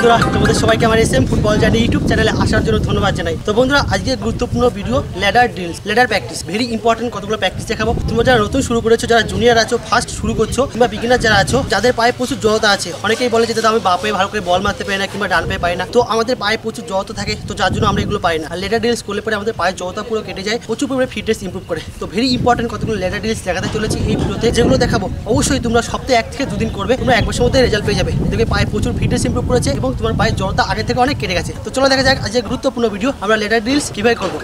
বন্ধুরা তোমাদের সবাইকে আমার এসএম ফুটবল জার্নি ইউটিউব চ্যানেলে আসার জন্য ধন্যবাদ জানাই। তো বন্ধুরা আজকে গুরুত্বপূর্ণ video ladder drills, ladder practice, very important কতগুলো প্র্যাকটিস দেখাবো। তোমরা যারা নতুন শুরু করেছো, যারা জুনিয়র আছো, ফার্স্ট শুরু করছো কিংবা বিগিনার যারা আছো, যাদের পায়ে প্রচুর জড়তা আছে, অনেকেই বলে যে দাদা আমি বাপে ভালো করে বল মারতে পারি না কিংবা ডান পায়ে পাই না। তো আমাদের পায়ে প্রচুর জড়তা থাকে, তো যার জন্য আমরা এগুলো পাই না। আর ল্যাডার ড্রিলস করলে পরে আমাদের পায়ে জড়তা পুরো কেটে যায়, প্রচুর পরিমাণে ফিটনেস ইমপ্রুভ করে। তো ভেরি ইম্পর্টেন্ট কতগুলো ল্যাডার ড্রিলস দেখাতে চলেছি এই ভিডিওতে, যেগুলো দেখাবো অবশ্যই তোমরা সপ্তাহে 1 থেকে 2 দিন করবে, তোমরা 1 মাসের মধ্যে রেজাল্ট পেয়ে যাবে। দেখবে পায়ে প্রচুর ফিটনেস ইমপ্রুভ করেছে এবং তোমার পায়ে জড়তা আগে থেকে অনেক কেটে গেছে। তো চলো দেখা যাক আজকে গুরুত্বপূর্ণ ভিডিও, আমরা ল্যাডার ড্রিলস কিভাবে করবো।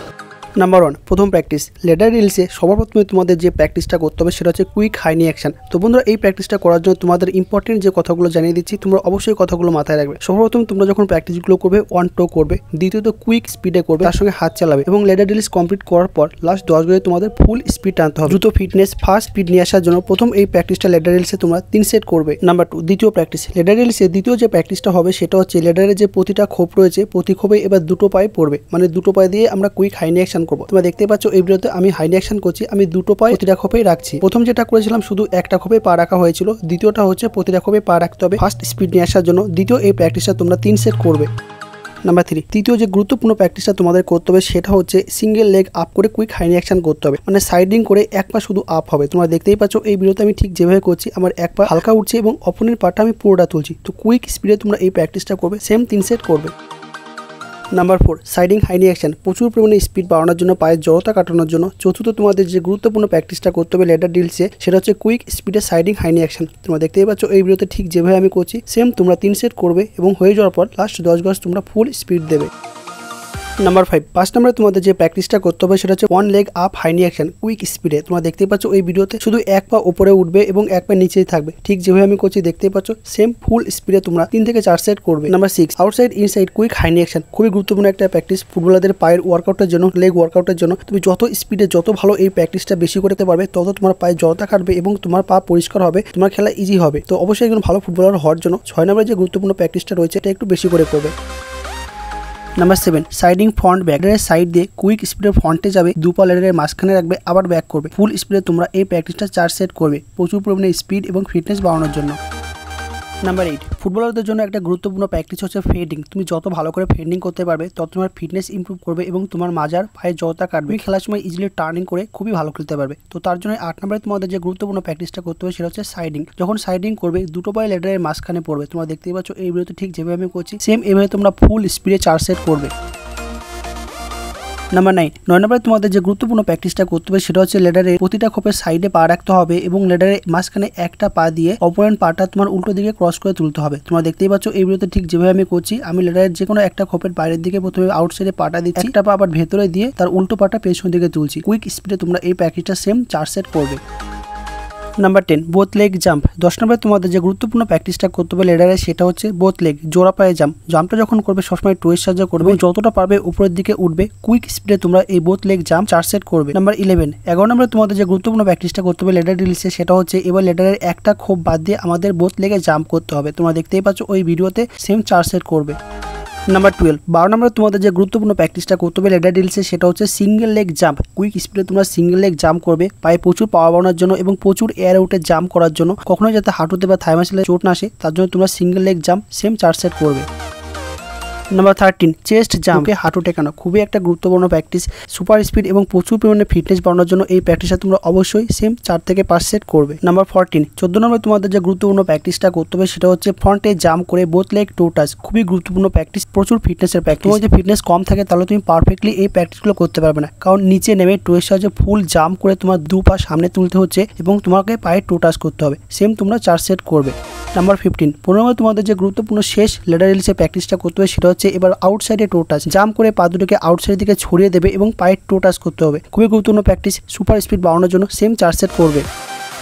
নাম্বার 1, প্রথম প্র্যাকটিস ল্যাডার রিলসে সবার প্রথমে তোমাদের যে প্র্যাকটিসটা করতে হবে সেটা হচ্ছে কুইক হাই নি অ্যাকশন। তো বন্ধুরা এই প্র্যাকটিসটা করার জন্য তোমাদের ইম্পর্টেন্ট যে কথাগুলো জানিয়ে দিচ্ছি, তোমরা অবশ্যই কথাগুলো মাথায় রাখবে। সর্বপ্রথম তোমরা যখন প্র্যাকটিসগুলো করবে, 1 টো করবে, দ্বিতীয়ত কুইক স্পিডে করবে, তার সঙ্গে হাত চালাবে এবং ল্যাডার রিলস কমপ্লিট করার পর লাস্ট 10 মিনিটে তোমাদের ফুল স্পিড টানতে হবে। দ্রুত ফিটনেস, ফাস্ট স্পিড নিয়ে আসার জন্য প্রথম এই প্র্যাকটিসটা ল্যাডার রিলসে তোমরা 3 সেট করবে। নাম্বার 2, দ্বিতীয় প্র্যাকটিস ল্যাডার রিলসে দ্বিতীয় যে প্র্যাকটিসটা হবে সেটা হচ্ছে ল্যাডারের যে প্রতিটা খোপ রয়েছে, প্রতি খোপে এবার দুটো পায়ে পড়বে, মানে দুটো পায়ে দিয়ে আমরা কুইক হাই নি অ্যাকশন করবো। তোমরা দেখতে পাচ্ছ এই ভিডিওতে আমি হাই নি অ্যাকশন করছি, আমি দুটো পায়ে প্রতিটা খোপেই রাখছি। প্রথম যেটা করেছিলাম শুধু একটা খোপে পা রাখা হয়েছিল, দ্বিতীয়টা হচ্ছে প্রতিটা খোপে পা রাখতে হবে ফার্স্ট স্পিড নিয়ে আসার জন্য। দ্বিতীয় এই প্র্যাকটিসটা তোমরা 3 সেট করবে। নাম্বার 3, তৃতীয় যে গুরুত্বপূর্ণ প্র্যাকটিসটা তোমাদের করতে হবে সেটা হচ্ছে সিঙ্গেল লেগ আপ করে কুইক হাই নি অ্যাকশন করতে হবে, মানে সাইডিং করে এক পা শুধু আপ হবে। তোমরা দেখতেই পাচ্ছ এই ভিডিওতে আমি ঠিক যেভাবে করছি, আমার এক পা হালকা উঠছে এবং অপোনেন্ট পাটা আমি পুরোটা তুলছি। তো কুইক স্পিডে তোমরা এই প্র্যাকটিসটা করবে, সেম 3 সেট করবে। Number 4, siding high knee action, প্রচুর পরিমাণে স্পিড বাড়ানোর জন্য, পায়ের জড়তা কাটানোর জন্য। চতুর্থ তোমাদের যে গুরুত্বপূর্ণ প্র্যাকটিসটা করতে হবে ল্যাডার ড্রিলসে সেটা হচ্ছে কুইক স্পিডে সাইডিং হাই নি অ্যাকশন। তোমরা দেখতেই পাচ্ছ এই ভিডিওতে ঠিক যেভাবে আমি করছি, সেম তোমরা 3 সেট করবে এবং হয়ে যাওয়ার পর লাস্ট 10 গজ তোমরা ফুল স্পিড দেবে। নাম্বার 5, 5 নম্বরে তোমাদের যে প্র্যাকটিসটা করতে হবে সেটা হচ্ছে 1 leg up high knee action quick স্পিডে। তোমরা দেখতেই পাচ্ছ এই ভিডিওতে শুধু এক পা উপরে উঠবে এবং এক পা নিচেই থাকবে, ঠিক যেভাবে আমি করছি দেখতেই পাচ্ছ, সেম ফুল স্পিডে তোমরা 3 থেকে 4 সেট করবে। Number 6, outside inside quick high knee action, খুবই গুরুত্বপূর্ণ একটা প্র্যাকটিস ফুটবলারদের পায়ের ওয়ার্কআউটের জন্য, লেগ ওয়ার্কআউটের জন্য। তুমি যত স্পিডে যত ভালো এই প্র্যাকটিসটা বেশি করতে পারবে, তত তোমার পায়ে জড়তা কাটবে এবং তোমার পা পরিষ্কার হবে, তোমার খেলা ইজি হবে। তো অবশ্যই একজন ভালো ফুটবলার হওয়ার জন্য 6 নম্বরে যে গুরুত্বপূর্ণ প্র্যাকটিসটা রয়েছে এটা একটু বেশি করে করবে। নাম্বার 7, সাইডিং ফ্রন্ট ব্যাক, ল্যাডারের সাইড দিয়ে কুইক স্পিডে ফ্রন্টে যাবে, দু পা ল্যাডারের মাঝখানে রাখবে, আবার ব্যাক করবে। ফুল স্পিডে তোমরা এই প্র্যাকটিসটা 4 সেট করবে, প্রচুর পরিমাণে স্পিড এবং ফিটনেস বাড়ানোর জন্য। নাম্বার 8, ফুটবলারদের জন্য একটা গুরুত্বপূর্ণ প্র্যাকটিস হচ্ছে ফেডিং। তুমি যত ভালো করে ফেডিং করতে পারবে তত তোমার ফিটনেস ইমপ্রুভ করবে এবং তোমার মাজার পায়ের জড়তা কাটবে, খেলার সময় ইজিলি টার্নিং করে খুবই ভালো খেলতে পারবে। তো তার জন্য 8 নম্বরে তোমাদের যে গুরুত্বপূর্ণ প্র্যাকটিসটা করতে হবে সেটা হচ্ছে সাইডিং। যখন সাইডিং করবে দুটো পায়ে ল্যাডারের মাঝখানে পড়বে। তোমরা দেখতেই পাচ্ছ এই ভিডিওতে ঠিক যেভাবে আমি করছি, সেম এভাবে তোমরা ফুল স্পিডে 4 সেট করবে। নাম্বার 9, 9 নম্বরে তোমাদের যে গুরুত্বপূর্ণ প্র্যাকটিসটা করতে হবে সেটা হচ্ছে ল্যাডারের প্রতিটা খোপের সাইডে পা রাখতে হবে এবং ল্যাডারের মাঝখানে একটা পা দিয়ে অপোনেন্ট পাটা তোমার উল্টো দিকে ক্রস করে তুলতে হবে। তোমরা দেখতেই পাচ্ছ এই ভিডিওতে ঠিক যেভাবে আমি করছি, আমি ল্যাডারের যে কোনো একটা খোপের বাইরের দিকে প্রথমে আউটসাইডে পাটা দিচ্ছি, একটা পা আবার ভেতরে দিয়ে তার উল্টো পাটা পেছন দিকে তুলছি। কুইক স্পিডে তোমরা এই প্র্যাকটিসটা সেম 4 সেট করবে। Number 10, both leg jump. 10 নম্বরে তোমাদের যে গুরুত্বপূর্ণ প্র্যাকটিসটা করতে হবে ল্যাডারে সেটা হচ্ছে বোথ লেগ, জোড়া পায়ে জাম্প। জাম্পটা যখন করবে সবসময় টোয়ের সাহায্যে করবে, যতটা পারবে উপরের দিকে উঠবে। কুইক স্পিডে তোমরা এই বোথ লেগ জাম্প 4 সেট করবে। নাম্বার 11, 11 নম্বরে তোমাদের যে গুরুত্বপূর্ণ প্র্যাকটিসটা করতে হবে ল্যাডার রিলিজে সেটা হচ্ছে এবার ল্যাডারের একটা খোপ বাদ দিয়ে আমাদের বোথ লেগে জাম্প করতে হবে। তোমরা দেখতেই পাচ্ছ ওই ভিডিওতে সেম 4 সেট করবে। নাম্বার 12, 12 নম্বরে তোমাদের যে গুরুত্বপূর্ণ প্র্যাকটিসটা করতে হবে ল্যাডার রিলসে সেটা হচ্ছে সিঙ্গেল লেগ জাম্প। কুইক স্পিডে তোমরা সিঙ্গেল লেগ জাম্প করবে, পায়ে প্রচুর পাওয়ার বাড়ানোর জন্য এবং প্রচুর এয়ার আউটে জাম্প করার জন্য। কখনোই যাতে হাঁটুতে বা থাই মাসেলে চোট না আসে তার জন্য তোমরা single leg jump same 4 set করবে। নাম্বার 13, চেস্ট জাম্পে হাঁটু টেকানো, খুবই একটা গুরুত্বপূর্ণ প্র্যাকটিস। সুপার স্পিড এবং প্রচুর পরিমাণে ফিটনেস বাড়ানোর জন্য এই প্র্যাকটিসটা তোমরা অবশ্যই সেম 4 থেকে 5 সেট করবে। নাম্বার 14, 14 নম্বরে তোমাদের যে গুরুত্বপূর্ণ প্র্যাকটিসটা করতে হবে সেটা হচ্ছে ফ্রন্টে জাম্প করে বোথ লেগ টো টাচ। খুবই গুরুত্বপূর্ণ প্র্যাকটিস, প্রচুর ফিটনেসের প্র্যাকটিস। তোমার যদি ফিটনেস কম থাকে তাহলে তুমি পারফেক্টলি এই প্র্যাকটিসগুলো করতে পারবে না, কারণ নিচে নেমে টোয়ের সাহায্যে ফুল জাম্প করে তোমার দু পা সামনে তুলতে হচ্ছে এবং তোমাকে পায়ে টো টাচ করতে হবে। সেম তোমরা 4 সেট করবে। নাম্বার 15, 15 নম্বরে তোমাদের যে গুরুত্বপূর্ণ শেষ ল্যাডার রিলসে প্র্যাকটিসটা করতে হবে সেটা হচ্ছে এবার আউটসাইডে টো টাচ। জাম্প করে পা দুটোকে আউটসাইড দিকে ছড়িয়ে দেবে এবং পায়ে টো টাচ করতে হবে। খুবই গুরুত্বপূর্ণ প্র্যাকটিস, সুপার স্পিড বাড়ানোর জন্য সেম 4 সেট করবে।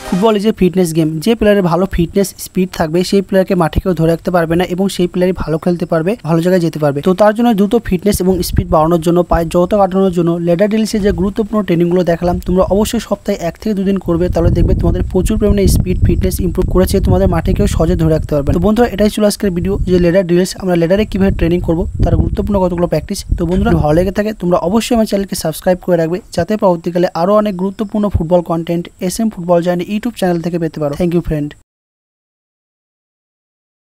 Football is a fitness game. যে প্লেয়ারের ভালো ফিটনেস স্পিড থাকবে সেই প্লেয়ারকে মাঠে কেউ ধরে রাখতে পারবে না এবং সেই প্লেয়ারই ভালো খেলতে পারবে, ভালো জায়গায় যেতে পারবে। তো তার জন্য দ্রুত ফিটনেস এবং স্পিড বাড়ানোর জন্য, পায়ের জড়তা কাটানোর জন্য ল্যাডার ড্রিলসে যে গুরুত্বপূর্ণ ট্রেনিংগুলো দেখালাম তোমরা অবশ্যই সপ্তাহে 1 থেকে 2 দিন করবে, তাহলে দেখবে তোমাদের প্রচুর পরিমাণে স্পিড ফিটনেস ইমপ্রুভ করেছে, তোমাদের মাঠে কেউ সহজে ধরে রাখতে পারবে। তো বন্ধুরা এটাই ছিল আজকের ভিডিও, যে ল্যাডার ড্রিলস আমরা ল্যাডারে কিভাবে ট্রেনিং করবো তার গুরুত্বপূর্ণ কতগুলো প্র্যাকটিস। তো বন্ধুরা ভালো লেগে থাকে তোমরা অবশ্যই আমার চ্যানেলকে সাবস্ক্রাইব করে রাখবে, যাতে পরবর্তীকালে আরও অনেক গুরুত্বপূর্ণ football content SM football journey YouTube channel থেকে পেতে পারো। Thank you friend.